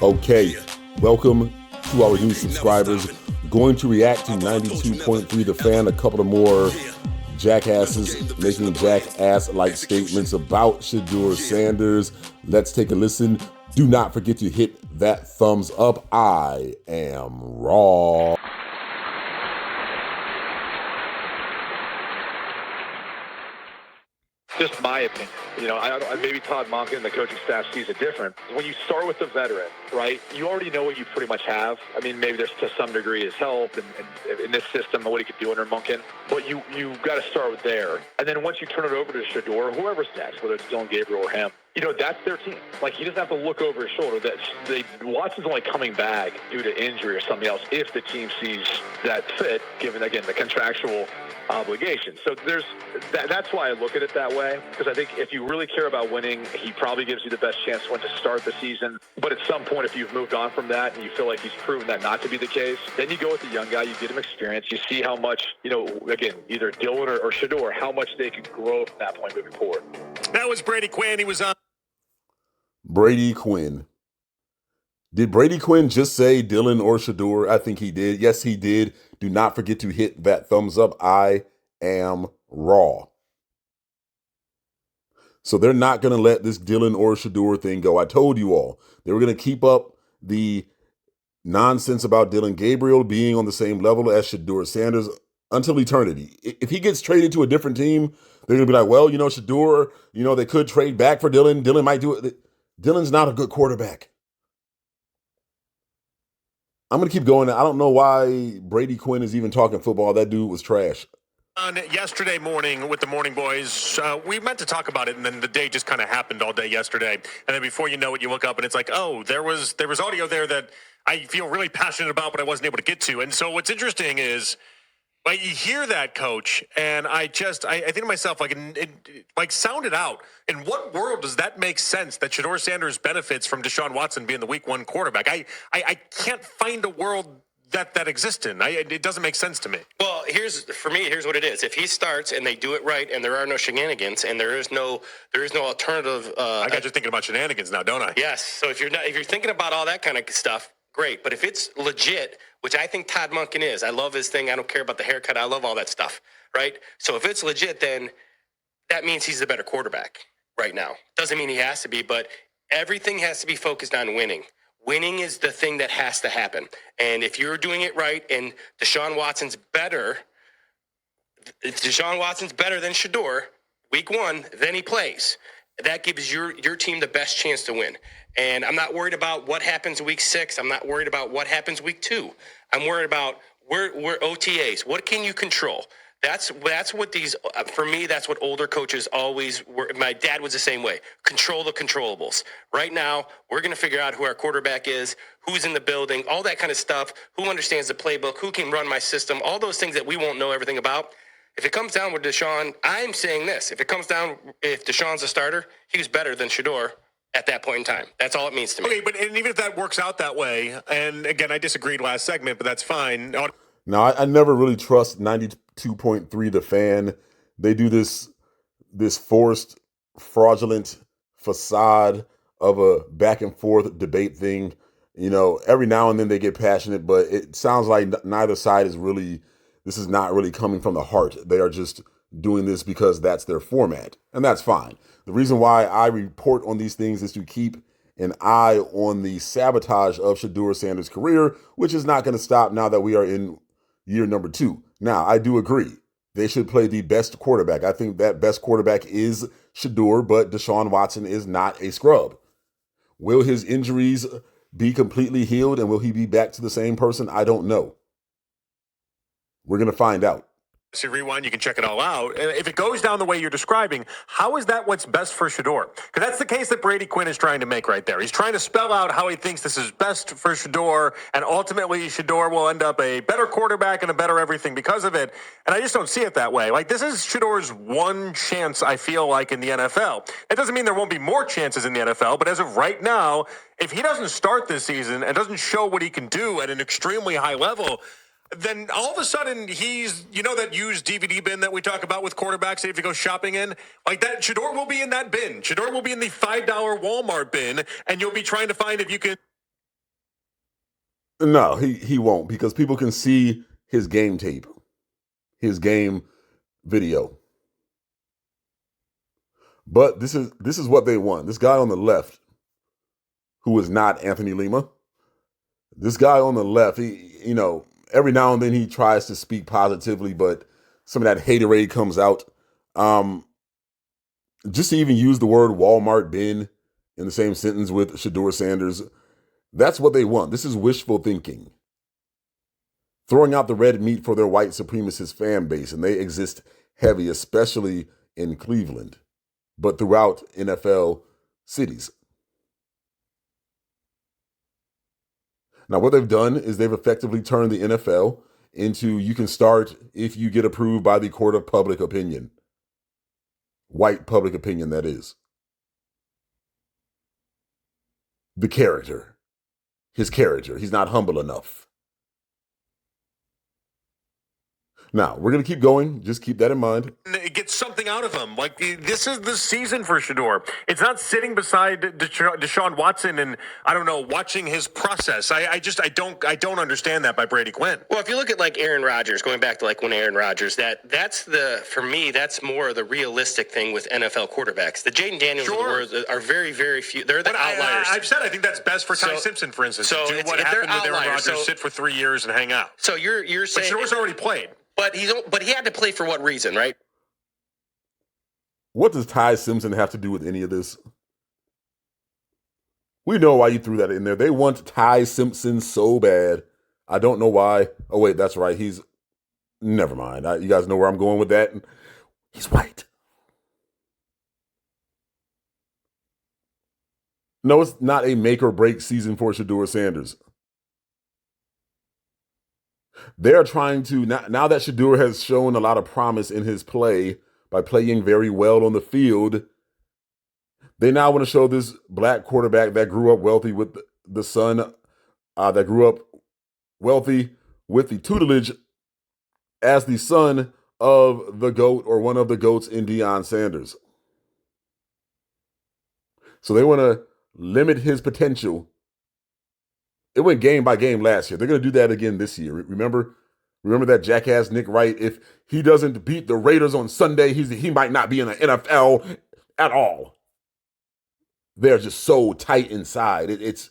Okay, welcome to our new subscribers. Going to react to 92.3 The Fan, a couple of more jackasses making jackass-like statements about Shedeur Sanders. Let's take a listen. Do not forget to hit that thumbs up. I am Raw. Just my opinion. You know, maybe Todd Monken and the coaching staff sees it different. When you start with the veteran, right, you already know what you pretty much have. I mean, maybe there's to some degree his help and in this system what he could do under Monken. But you got to start with there. And then once you turn it over to Shedeur, whoever's next, whether it's Dillon Gabriel or him, you know, that's their team. Like, he doesn't have to look over his shoulder. Watson's only coming back due to injury or something else if the team sees that fit, given, again, the contractual obligation. So that's why I look at it that way, because I think if you really care about winning, he probably gives you the best chance to win to start the season. But at some point, if you've moved on from that and you feel like he's proven that not to be the case, then you go with the young guy, you get him experience, you see how much, you know, again, either Dillon or Shedeur, how much they can grow from that point moving forward. That was Brady Quinn. He was on. Brady Quinn. Did Brady Quinn just say Dillon or Shedeur? I think he did. Yes, he did. Do not forget to hit that thumbs up. I am Raw. So they're not going to let this Dillon or Shedeur thing go. I told you all. They were going to keep up the nonsense about Dillon Gabriel being on the same level as Shedeur Sanders until eternity. If he gets traded to a different team, they're going to be like, well, you know, Shedeur, you know, they could trade back for Dillon. Dillon might do it. Dillon's not a good quarterback. I'm going to keep going. I don't know why Brady Quinn is even talking football. That dude was trash. On yesterday morning with the Morning Boys, we meant to talk about it, and then the day just kind of happened all day yesterday. And then before you know it, you look up, and it's like, oh, there was audio there that I feel really passionate about, but I wasn't able to get to. And so what's interesting is, like, you hear that, Coach, and I think to myself, like, it sound it out. In what world does that make sense that Shedeur Sanders benefits from Deshaun Watson being the Week 1 quarterback? I can't find a world that exists in. It doesn't make sense to me. Well, here's what it is. If he starts and they do it right, and there are no shenanigans, and there is no alternative. I got you thinking about shenanigans now, don't I? Yes. So if you're thinking about all that kind of stuff, great. But if it's legit, which I think Todd Monken is, I love his thing. I don't care about the haircut. I love all that stuff, right? So if it's legit, then that means he's the better quarterback right now. Doesn't mean he has to be, but everything has to be focused on winning. Winning is the thing that has to happen. And if you're doing it right and Deshaun Watson's better than Shedeur, Week 1, then he plays. That gives your team the best chance to win. And I'm not worried about what happens Week 6. I'm not worried about what happens Week 2. I'm worried about where OTAs. What can you control? That's what these, for me, that's what older coaches always were. My dad was the same way. Control the controllables. Right now, we're going to figure out who our quarterback is, who's in the building, all that kind of stuff, who understands the playbook, who can run my system, all those things that we won't know everything about. If it comes down with Deshaun, I'm saying this. If Deshaun's a starter, he was better than Shedeur at that point in time. That's all it means to me. Okay, but even if that works out that way, and again, I disagreed last segment, but that's fine. Now, I never really trust 92.3 The Fan. They do this forced, fraudulent facade of a back and forth debate thing. You know, every now and then they get passionate, but it sounds like neither side this is not really coming from the heart. They are just doing this because that's their format, and that's fine. The reason why I report on these things is to keep an eye on the sabotage of Shedeur Sanders' career, which is not going to stop now that we are in year number 2. Now, I do agree. They should play the best quarterback. I think that best quarterback is Shedeur, but Deshaun Watson is not a scrub. Will his injuries be completely healed, and will he be back to the same person? I don't know. We're going to find out. So rewind, you can check it all out. If it goes down the way you're describing, how is that what's best for Shedeur? Because that's the case that Brady Quinn is trying to make right there. He's trying to spell out how he thinks this is best for Shedeur, and ultimately Shedeur will end up a better quarterback and a better everything because of it. And I just don't see it that way. Like, this is Shedeur's one chance, I feel like, in the NFL. It doesn't mean there won't be more chances in the NFL, but as of right now, if he doesn't start this season and doesn't show what he can do at an extremely high level, then all of a sudden he's, you know, that used DVD bin that we talk about with quarterbacks that if you go shopping in, like that, Shedeur will be in that bin. Shedeur will be in the $5 Walmart bin, and you'll be trying to find if you can. No, he won't, because people can see his game tape, his game video. But this is what they want. This guy on the left, who is not Anthony Lima, this guy on the left, every now and then he tries to speak positively, but some of that haterade comes out. Just to even use the word Walmart bin in the same sentence with Shedeur Sanders, that's what they want. This is wishful thinking. Throwing out the red meat for their white supremacist fan base, and they exist heavy, especially in Cleveland, but throughout NFL cities. Now, what they've done is they've effectively turned the NFL into, you can start if you get approved by the court of public opinion. White public opinion, that is. The character. His character. He's not humble enough. Now, we're going to keep going. Just keep that in mind. Get something out of him. Like, this is the season for Shedeur. It's not sitting beside Deshaun Watson and, I don't know, watching his process. I don't understand that by Brady Quinn. Well, if you look at like Aaron Rodgers, going back to like when Aaron Rodgers, for me, that's more of the realistic thing with NFL quarterbacks. The Jaden Daniels of the world are very, very few. They're the outliers. I've said I think that's best for Ty Simpson, for instance. So do what happened with Aaron Rodgers, sit for 3 years and hang out. So you're saying, but Shedeur's already played. But he had to play for what reason, right? What does Ty Simpson have to do with any of this? We know why you threw that in there. They want Ty Simpson so bad. I don't know why. Oh, wait, that's right. Never mind. You guys know where I'm going with that. He's white. No, it's not a make or break season for Shedeur Sanders. They're trying to, now that Shedeur has shown a lot of promise in his play by playing very well on the field, they now want to show this black quarterback that grew up wealthy with the son, that grew up wealthy with the tutelage as the son of the GOAT or one of the GOATs in Deion Sanders. So they want to limit his potential. It went game by game last year. They're going to do that again this year. Remember that jackass Nick Wright? If he doesn't beat the Raiders on Sunday, he might not be in the NFL at all. They're just so tight inside. It's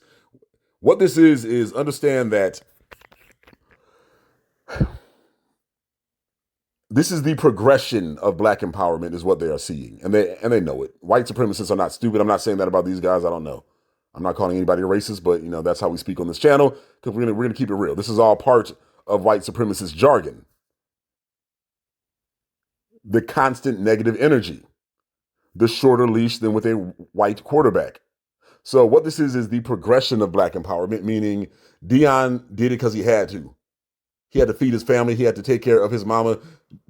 what this is understand that this is the progression of black empowerment is what they are seeing. And they know it. White supremacists are not stupid. I'm not saying that about these guys. I don't know. I'm not calling anybody a racist, but that's how we speak on this channel, because we're gonna keep it real. This is all part of white supremacist jargon. The constant negative energy, the shorter leash than with a white quarterback. So what this is the progression of black empowerment, meaning Deion did it because he had to. He had to feed his family. He had to take care of his mama.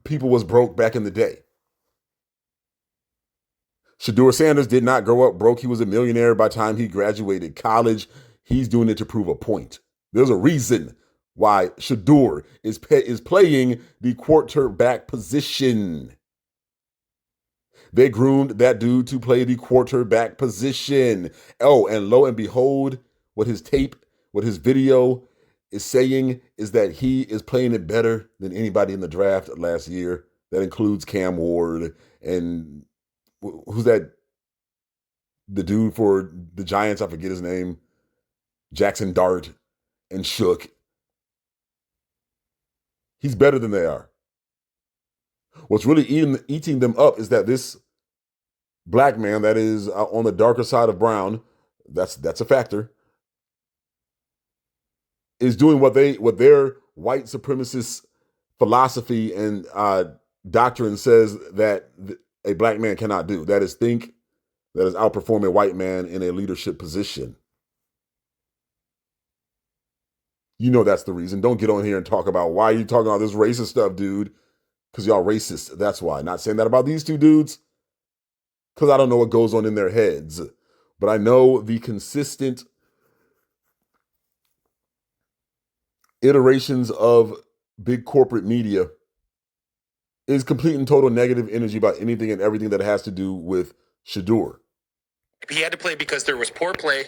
People was broke back in the day. Shedeur Sanders did not grow up broke. He was a millionaire by the time he graduated college. He's doing it to prove a point. There's a reason why Shedeur is playing the quarterback position. They groomed that dude to play the quarterback position. Oh, and lo and behold, what his video is saying is that he is playing it better than anybody in the draft last year. That includes Cam Ward and who's that? The dude for the Giants, I forget his name. Jackson Dart and Shook. He's better than they are. What's really eating them up is that this black man that is on the darker side of brown, that's a factor, is doing what their white supremacist philosophy and doctrine says that a black man cannot do. That is outperform a white man in a leadership position. That's the reason. Don't get on here and talk about why you talking about this racist stuff, dude. Because y'all racist. That's why. Not saying that about these two dudes, because I don't know what goes on in their heads. But I know the consistent iterations of big corporate media is complete and total negative energy about anything and everything that has to do with Shedeur. He had to play because there was poor play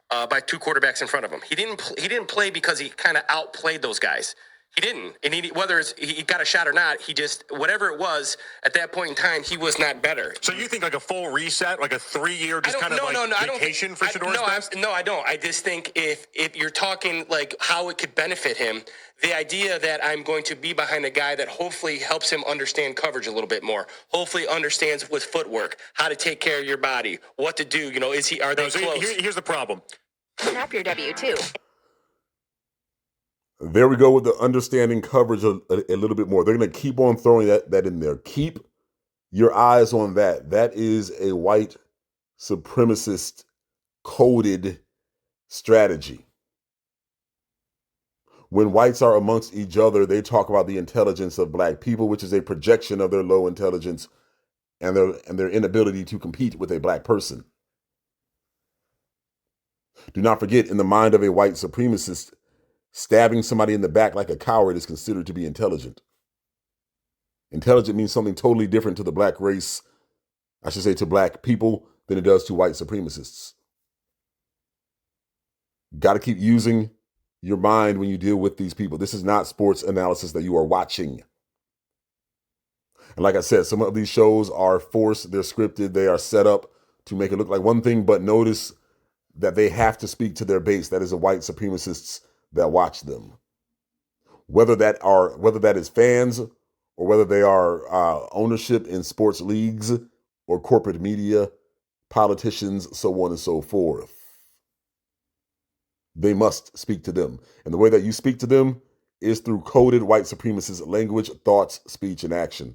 by two quarterbacks in front of him. He didn't play because he kind of outplayed those guys. He didn't. And whether he got a shot or not, he just, whatever it was, at that point in time, he was not better. So you think like a full reset, like a 3-year just kind of vacation for Shedor's best? No, I don't. I just think if you're talking like how it could benefit him, the idea that I'm going to be behind a guy that hopefully helps him understand coverage a little bit more, hopefully understands with footwork, how to take care of your body, what to do, are they close? Here's the problem. Tap your W-2. There we go with the understanding coverage a little bit more. They're going to keep on throwing that in there. Keep your eyes on that. That is a white supremacist coded strategy. When whites are amongst each other, they talk about the intelligence of black people, which is a projection of their low intelligence and their inability to compete with a black person. Do not forget, in the mind of a white supremacist, stabbing somebody in the back like a coward is considered to be intelligent. Intelligent means something totally different to the black race, I should say to black people, than it does to white supremacists. Got to keep using your mind when you deal with these people. This is not sports analysis that you are watching. And like I said, some of these shows are forced, they're scripted, they are set up to make it look like one thing, but notice that they have to speak to their base. That is the white supremacists that watch them. Whether that is fans or whether they are ownership in sports leagues or corporate media, politicians, so on and so forth. They must speak to them. And the way that you speak to them is through coded white supremacist language, thoughts, speech, and action.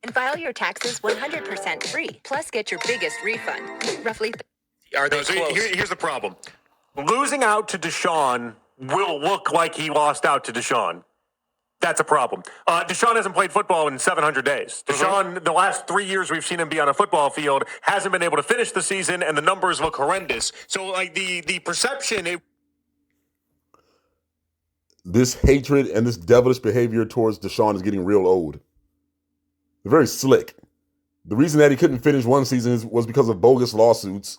And file your taxes 100% free. Plus, get your biggest refund. Roughly. Are they close? Here's the problem. Losing out to Deshaun will look like he lost out to Deshaun. That's a problem. Deshaun hasn't played football in 700 days. Deshaun, the last 3 years we've seen him be on a football field, hasn't been able to finish the season, and the numbers look horrendous. So, like, the perception... This hatred and this devilish behavior towards Deshaun is getting real old. They're very slick. The reason that he couldn't finish one season was because of bogus lawsuits.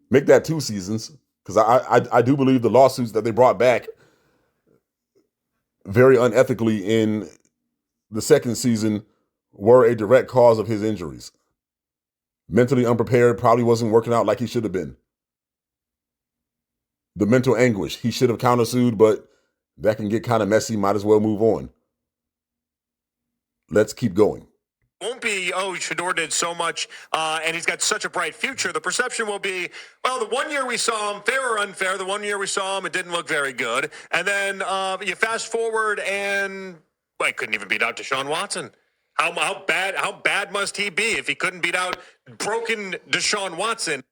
Make that 2 seasons, because I do believe the lawsuits that they brought back very unethically in the second season were a direct cause of his injuries. Mentally unprepared, probably wasn't working out like he should have been. The mental anguish, he should have countersued, but that can get kind of messy, might as well move on. Let's keep going. Won't be, Shedeur did so much and he's got such a bright future. The perception will be, well, the 1 year we saw him, fair or unfair, the 1 year we saw him, it didn't look very good. And then you fast forward and, well, he couldn't even beat out Deshaun Watson. How bad must he be if he couldn't beat out broken Deshaun Watson?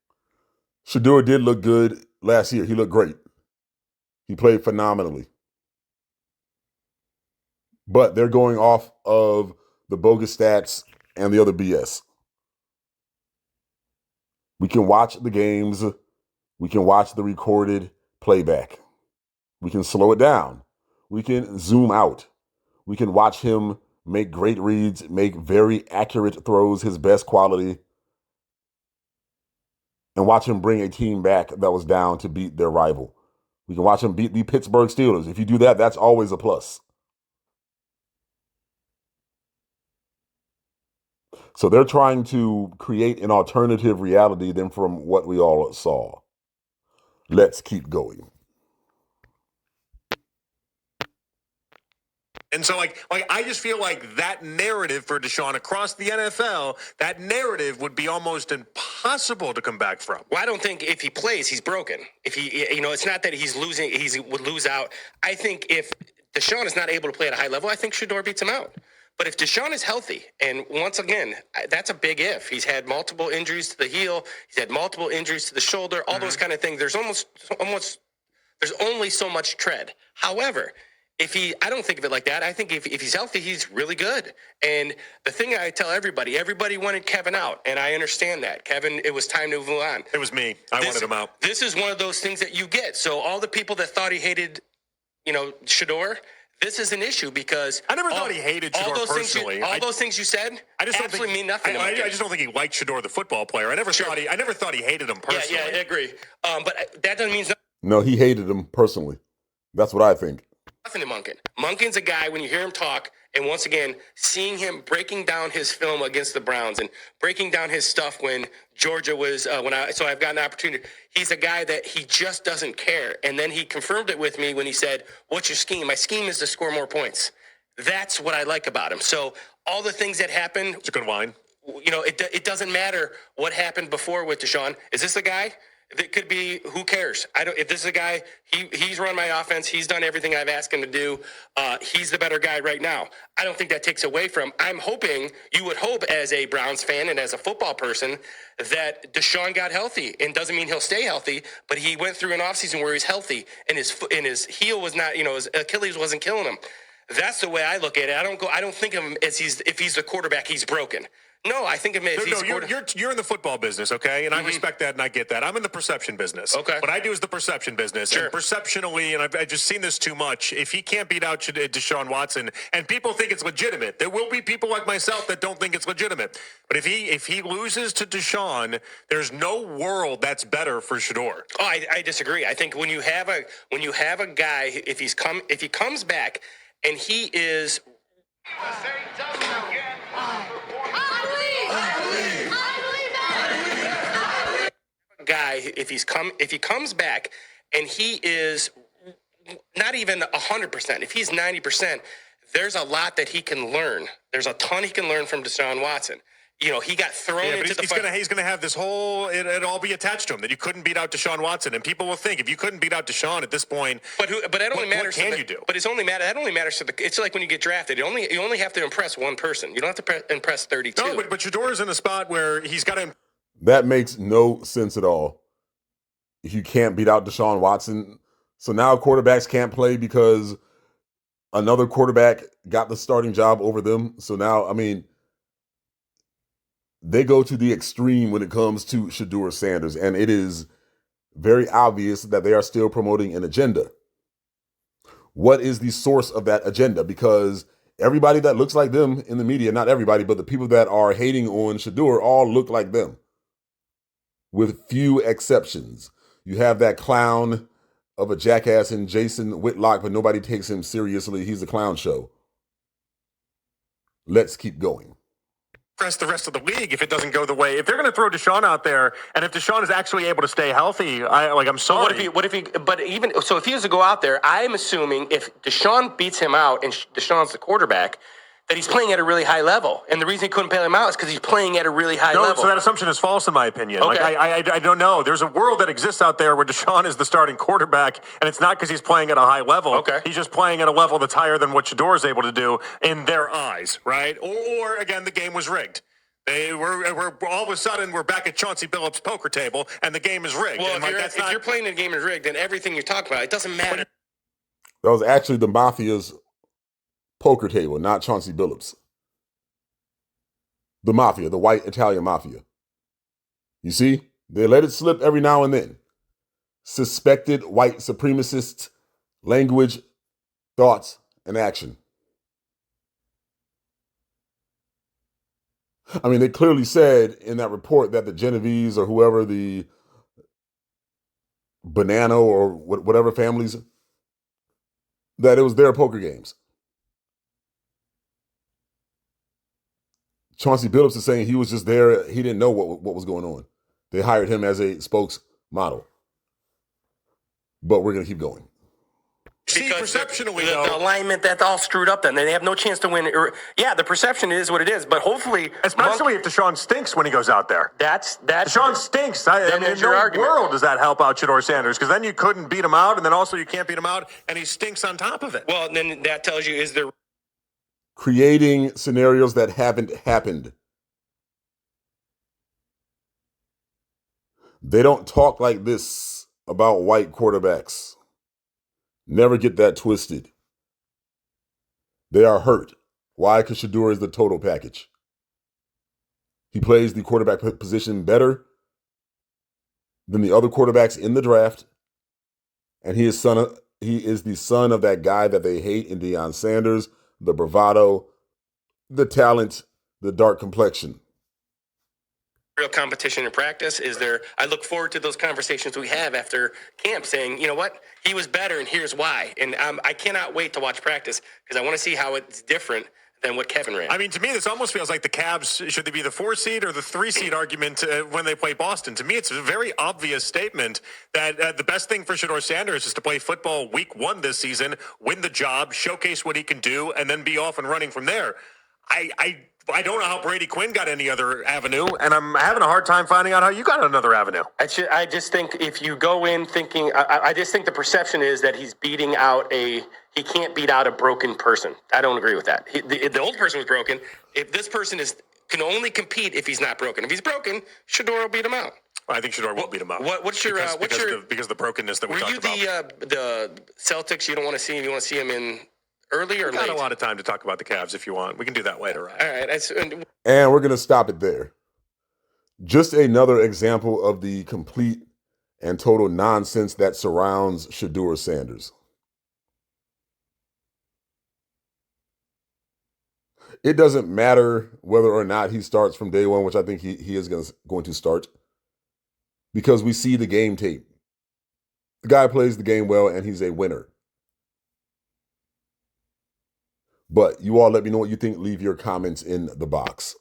Shedeur did look good last year. He looked great. He played phenomenally. But they're going off of the bogus stats and the other BS. We can watch the games. We can watch the recorded playback. We can slow it down. We can zoom out. We can watch him make great reads, make very accurate throws, his best quality, and watch him bring a team back that was down to beat their rival. We can watch him beat the Pittsburgh Steelers. If you do that, that's always a plus. So they're trying to create an alternative reality than from what we all saw. Let's keep going. And so, like I just feel like that narrative for Deshaun across the NFL, that narrative would be almost impossible to come back from. Well, I don't think if he plays, he's broken. If he, it's not that he's losing, he would lose out. I think if Deshaun is not able to play at a high level, I think Shedeur beats him out. But if Deshaun is healthy, and once again, that's a big if. He's had multiple injuries to the heel. He's had multiple injuries to the shoulder, all those kind of things. There's there's only so much tread. However, I don't think of it like that. I think if he's healthy, he's really good. And the thing I tell everybody wanted Kevin out. And I understand that. Kevin, it was time to move on. It was me. I wanted him out. This is one of those things that you get. So all the people that thought he hated, Shedeur, this is an issue because I never thought he hated Shedeur personally. All those things you said I just absolutely mean nothing. I just don't think he liked Shedeur, the football player. I never thought he hated him personally. Yeah, I agree. But that doesn't mean No, he hated him personally. That's what I think. nothing to Monken. Monken's a guy, when you hear him talk, and once again, seeing him breaking down his film against the Browns and breaking down his stuff when Georgia was, so I've got an opportunity. He's a guy that he just doesn't care. And then he confirmed it with me when he said, "What's your scheme?" My scheme is to score more points. That's what I like about him. So all the things that happen, It's a good line. it doesn't matter what happened before with Deshaun. Is this a guy that could be? Who cares? If this is a guy, he's run my offense. He's done everything I've asked him to do. He's the better guy right now. I don't think that takes away from. I'm hoping you would hope as a Browns fan and as a football person that Deshaun got healthy, and doesn't mean he'll stay healthy, but he went through an offseason where he's healthy and his heel was not, his Achilles wasn't killing him. That's the way I look at it. I don't think of him as if he's the quarterback, he's broken. No, I think of him as you're in the football business, okay? And I respect that and I get that. I'm in the perception business. Okay. What I do is the perception business. Sure. And perceptionally, and I've just seen this too much, if he can't beat out Deshaun Watson, and people think it's legitimate, there will be people like myself that don't think it's legitimate. But if he loses to Deshaun, there's no world that's better for Shedeur. Oh, I disagree. I think when you have a guy, if he comes back and he is if he comes back and he is not even 100%, if he's 90%, there's a lot that he can learn. There's a ton he can learn from Deshaun Watson. He got thrown into the fight. He's gonna have this whole it all be attached to him that you couldn't beat out Deshaun Watson, and people will think if you couldn't beat out Deshaun at this point, but that only matters. What can you do? But that only matters to the. It's like when you get drafted. You only have to impress one person. You don't have to impress 32. No, but Shedeur is in a spot where he's got to. That makes no sense at all. If you can't beat out Deshaun Watson, so now quarterbacks can't play because another quarterback got the starting job over them. So now, they go to the extreme when it comes to Shedeur Sanders, and it is very obvious that they are still promoting an agenda. What is the source of that agenda? Because everybody that looks like them in the media, not everybody, but the people that are hating on Shedeur all look like them, with few exceptions. You have that clown of a jackass in Jason Whitlock, but nobody takes him seriously. He's a clown show. Let's keep going. The rest of the league if it doesn't go the way. If they're going to throw Deshaun out there, and if Deshaun is actually able to stay healthy, I'm sorry. If he was to go out there, I'm assuming if Deshaun beats him out and Deshaun's the quarterback, that he's playing at a really high level. And the reason he couldn't play him out is because he's playing at a really high level. So that assumption is false in my opinion. Okay. I don't know. There's a world that exists out there where Deshaun is the starting quarterback, and it's not because he's playing at a high level. Okay. He's just playing at a level that's higher than what Shedeur is able to do in their eyes, right? Or again, the game was rigged. We're all of a sudden we're back at Chauncey Billups' poker table, and the game is rigged. Well, if you're playing the game is rigged, then everything you're talking about, it doesn't matter. That was actually the Mafia's poker table, not Chauncey Billups. The Mafia, the white Italian Mafia. You see, they let it slip every now and then. Suspected white supremacist language, thoughts, and action. They clearly said in that report that the Genovese or whoever, the Banana or whatever families, that it was their poker games. Chauncey Billups is saying he was just there. He didn't know what was going on. They hired him as a spokesmodel. But we're going to keep going. See, perceptionally, the alignment, that's all screwed up then. They have no chance to win. The perception is what it is, but hopefully... Especially if Deshaun stinks when he goes out there. Deshaun stinks. In no world does that help out Shedeur Sanders, because then you couldn't beat him out, and then also you can't beat him out, and he stinks on top of it. Well, then that tells you, is there... Creating scenarios that haven't happened. They don't talk like this about white quarterbacks. Never get that twisted. They are hurt. Why? Because Shedeur is the total package. He plays the quarterback position better than the other quarterbacks in the draft, and he is son He is the son of that guy that they hate in Deion Sanders, the bravado, the talent, the dark complexion. Real competition in practice? Is there? I look forward to those conversations we have after camp, saying, you know what, he was better, and here's why. And I cannot wait to watch practice because I want to see how it's different than what Kevin ran. I mean, to me, this almost feels like the Cavs, should they be the 4 seed or the 3 seed argument when they play Boston? To me, it's a very obvious statement that the best thing for Shedeur Sanders is to play football week 1 this season, win the job, showcase what he can do, and then be off and running from there. I don't know how Brady Quinn got any other avenue, and I'm having a hard time finding out how you got another avenue. I just think if you go in thinking, I just think the perception is that he's beating out he can't beat out a broken person. I don't agree with that. The old person was broken. If this person can only compete if he's not broken. If he's broken, Shedeur will beat him out. I think Shedeur won't beat him up. What's your because of the brokenness that we talked about? Were you the Celtics you don't want to see him? You want to see him in early or We've late? got a lot of time to talk about the Cavs if you want. We can do that later. All right. And we're going to stop it there. Just another example of the complete and total nonsense that surrounds Shedeur Sanders. It doesn't matter whether or not he starts from day one, which I think he is going to start, because we see the game tape. The guy plays the game well, and he's a winner. But you all let me know what you think. Leave your comments in the box.